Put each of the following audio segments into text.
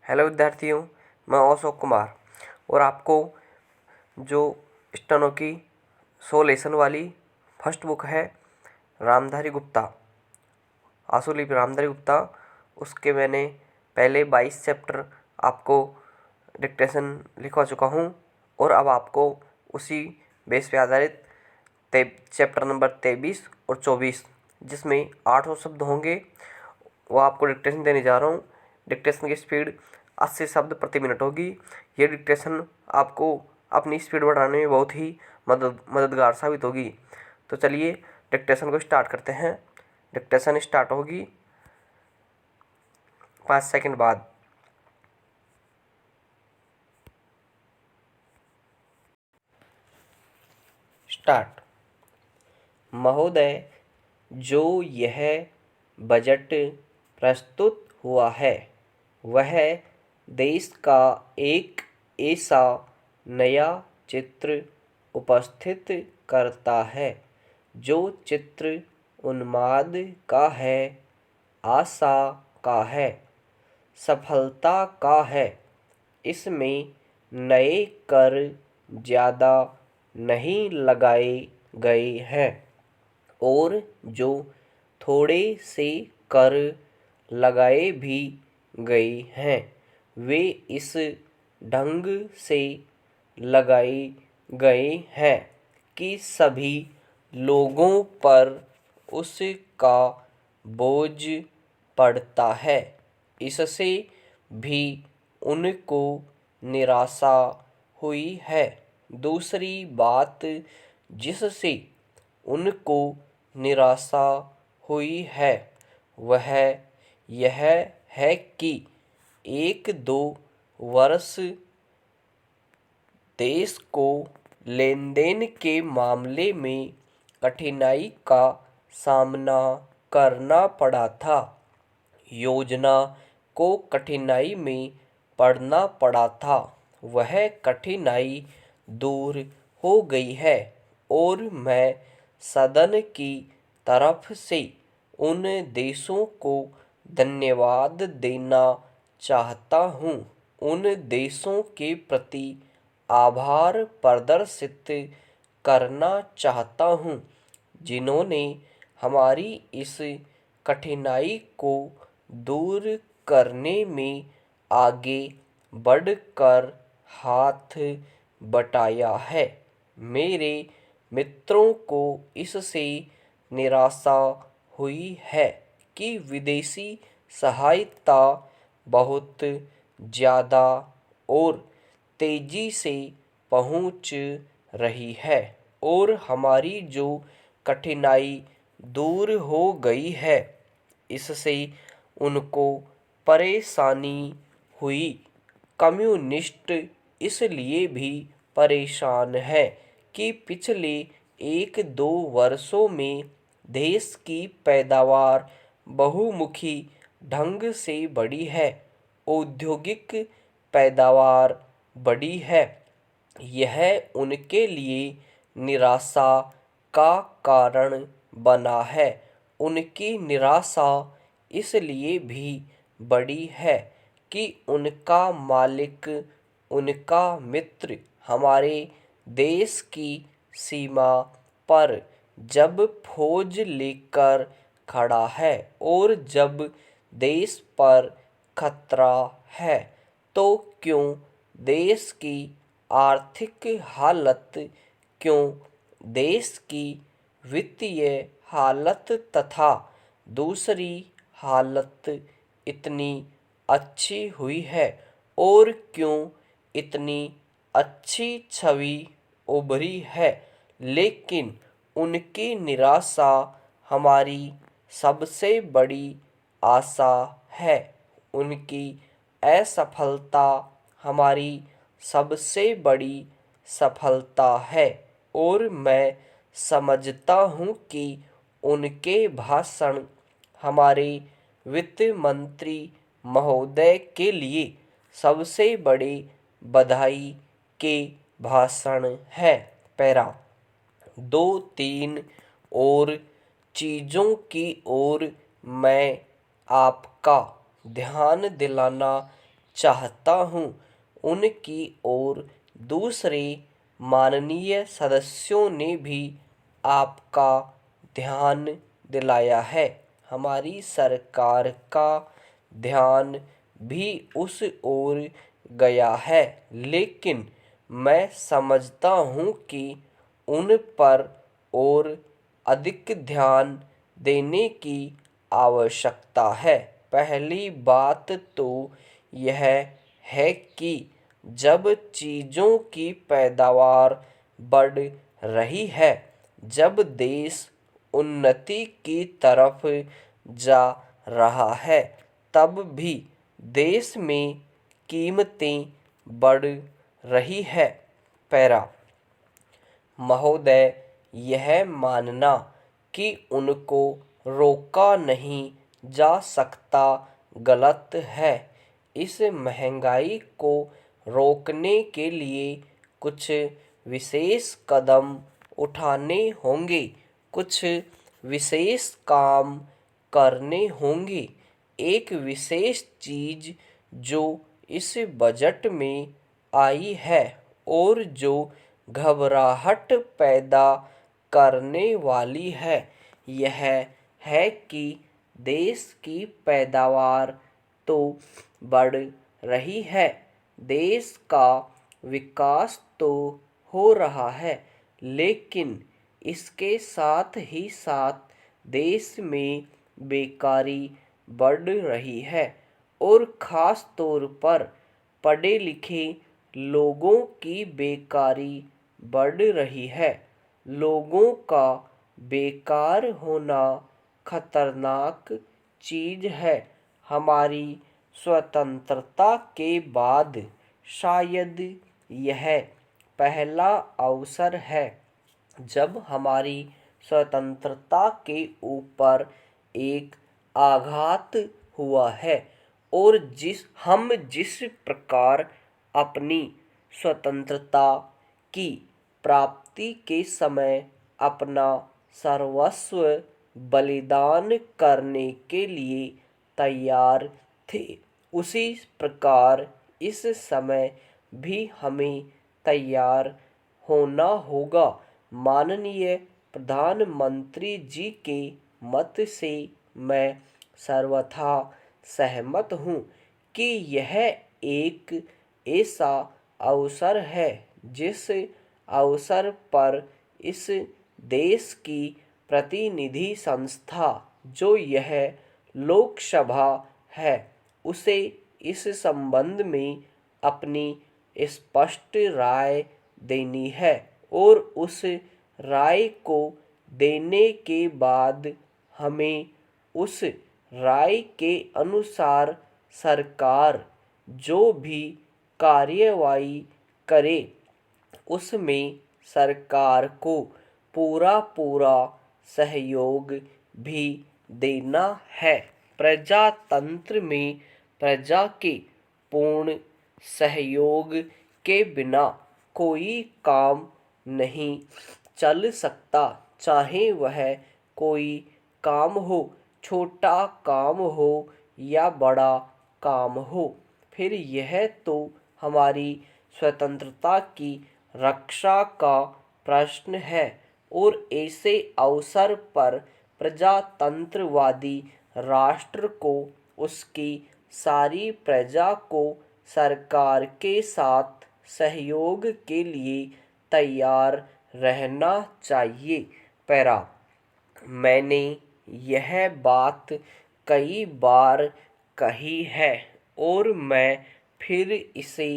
Hello विद्यार्थियों, मैं अशोक कुमार और आपको जो स्टेनो की 100 लेसन वाली फर्स्ट बुक है रामधारी गुप्ता, आशुलिपि रामधारी गुप्ता, उसके मैंने पहले 22 चैप्टर आपको डिक्टेशन लिखवा चुका हूँ और अब आपको उसी बेस पे आधारित चैप्टर नंबर 23 और 24 जिसमें 800 शब्द होंगे वो आपको डिक्टेशन देने जा रहा हूँ। डिक्टेशन की स्पीड 80 शब्द प्रति मिनट होगी। ये डिक्टेशन आपको अपनी स्पीड बढ़ाने में बहुत ही मददगार साबित होगी। तो चलिए डिक्टेशन को स्टार्ट करते हैं। डिक्टेशन स्टार्ट होगी 5 सेकंड बाद। स्टार्ट। महोदय, जो यह बजट प्रस्तुत हुआ है वह देश का एक ऐसा नया चित्र उपस्थित करता है जो चित्र उन्माद का है, आशा का है, सफलता का है। इसमें नए कर ज़्यादा नहीं लगाए गए हैं और जो थोड़े से कर लगाए भी गए हैं वे इस ढंग से लगाए गए हैं कि सभी लोगों पर उसका बोझ पड़ता है। इससे भी उनको निराशा हुई है। दूसरी बात जिससे उनको निराशा हुई है वह यह है कि 1-2 वर्ष देश को लेन देन के मामले में कठिनाई का सामना करना पड़ा था। योजना को कठिनाई में पड़ना पड़ा था, वह कठिनाई दूर हो गई है और मैं सदन की तरफ से उन देशों को धन्यवाद देना चाहता हूँ, उन देशों के प्रति आभार प्रदर्शित करना चाहता हूँ जिन्होंने हमारी इस कठिनाई को दूर करने में आगे बढ़कर हाथ बटाया है। मेरे मित्रों को इससे निराशा हुई है कि विदेशी सहायता बहुत ज़्यादा और तेज़ी से पहुंच रही है और हमारी जो कठिनाई दूर हो गई है इससे उनको परेशानी हुई। कम्युनिस्ट इसलिए भी परेशान है कि पिछले 1-2 वर्षों में देश की पैदावार बहुमुखी ढंग से बढ़ी है, औद्योगिक पैदावार बढ़ी है। यह उनके लिए निराशा का कारण बना है। उनकी निराशा इसलिए भी बढ़ी है कि उनका मालिक, उनका मित्र हमारे देश की सीमा पर जब फौज लेकर खड़ा है और जब देश पर खतरा है तो क्यों देश की आर्थिक हालत, क्यों देश की वित्तीय हालत तथा दूसरी हालत इतनी अच्छी हुई है और क्यों इतनी अच्छी छवि उभरी है। लेकिन उनकी निराशा हमारी सबसे बड़ी आशा है। उनकी असफलता हमारी सबसे बड़ी सफलता है और मैं समझता हूँ कि उनके भाषण हमारे वित्त मंत्री महोदय के लिए सबसे बड़े बधाई के भाषण है। पैरा 2-3 और चीज़ों की ओर मैं आपका ध्यान दिलाना चाहता हूँ। उनकी ओर दूसरे माननीय सदस्यों ने भी आपका ध्यान दिलाया है। हमारी सरकार का ध्यान भी उस ओर गया है, लेकिन मैं समझता हूँ कि उन पर और अधिक ध्यान देने की आवश्यकता है। पहली बात तो यह है कि जब चीज़ों की पैदावार बढ़ रही है, जब देश उन्नति की तरफ जा रहा है, तब भी देश में कीमतें बढ़ रही है। पैरा महोदय, यह मानना कि उनको रोका नहीं जा सकता गलत है। इस महंगाई को रोकने के लिए कुछ विशेष कदम उठाने होंगे, कुछ विशेष काम करने होंगे। एक विशेष चीज़ जो इस बजट में आई है और जो घबराहट पैदा करने वाली है, यह है कि देश की पैदावार तो बढ़ रही है, देश का विकास तो हो रहा है, लेकिन इसके साथ ही साथ देश में बेकारी बढ़ रही है और ख़ास तौर पर पढ़े लिखे लोगों की बेकारी बढ़ रही है। लोगों का बेकार होना खतरनाक चीज़ है। हमारी स्वतंत्रता के बाद शायद यह पहला अवसर है जब हमारी स्वतंत्रता के ऊपर एक आघात हुआ है और जिस प्रकार अपनी स्वतंत्रता की प्राप्ति के समय अपना सर्वस्व बलिदान करने के लिए तैयार थे, उसी प्रकार इस समय भी हमें तैयार होना होगा। माननीय प्रधानमंत्री जी के मत से मैं सर्वथा सहमत हूँ कि यह एक ऐसा अवसर है जिस अवसर पर इस देश की प्रतिनिधि संस्था जो यह लोकसभा है, उसे इस संबंध में अपनी स्पष्ट राय देनी है और उस राय को देने के बाद हमें उस राय के अनुसार सरकार जो भी कार्यवाही करे उसमें सरकार को पूरा सहयोग भी देना है। प्रजातंत्र में प्रजा के पूर्ण सहयोग के बिना कोई काम नहीं चल सकता, चाहे वह कोई काम हो, छोटा काम हो या बड़ा काम हो। फिर यह तो हमारी स्वतंत्रता की रक्षा का प्रश्न है और ऐसे अवसर पर प्रजातंत्रवादी राष्ट्र को उसकी सारी प्रजा को सरकार के साथ सहयोग के लिए तैयार रहना चाहिए। पैरा मैंने यह बात कई बार कही है और मैं फिर इसे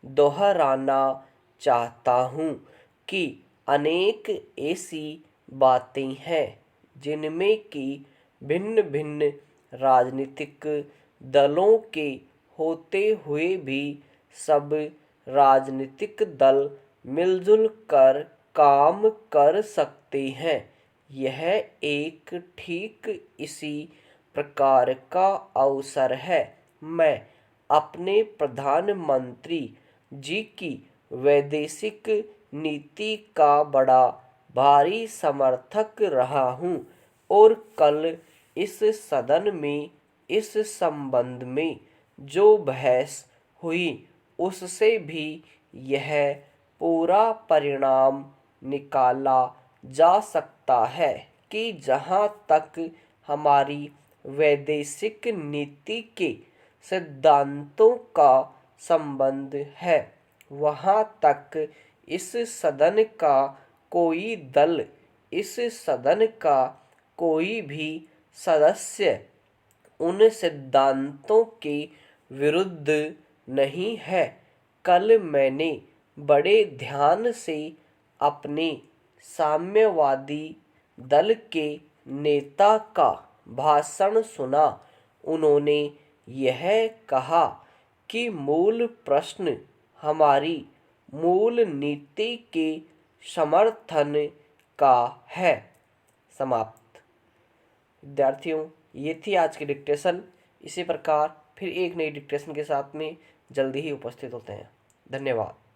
दोहराना चाहता हूँ कि अनेक ऐसी बातें हैं जिनमें कि भिन्न भिन्न राजनीतिक दलों के होते हुए भी सब राजनीतिक दल मिलजुल कर काम कर सकते हैं। यह एक ठीक इसी प्रकार का अवसर है। मैं अपने प्रधानमंत्री जी की वैदेशिक नीति का बड़ा भारी समर्थक रहा हूँ और कल इस सदन में इस संबंध में जो बहस हुई उससे भी यह पूरा परिणाम निकाला जा सकता है कि जहाँ तक हमारी वैदेशिक नीति के सिद्धांतों का संबंध है, वहाँ तक इस सदन का कोई दल, इस सदन का कोई भी सदस्य उन सिद्धांतों के विरुद्ध नहीं है। कल मैंने बड़े ध्यान से अपने साम्यवादी दल के नेता का भाषण सुना। उन्होंने यह कहा कि मूल प्रश्न हमारी मूल नीति के समर्थन का है। समाप्त। विद्यार्थियों, ये थी आज की डिक्टेशन। इसी प्रकार फिर एक नई डिक्टेशन के साथ में जल्दी ही उपस्थित होते हैं। धन्यवाद।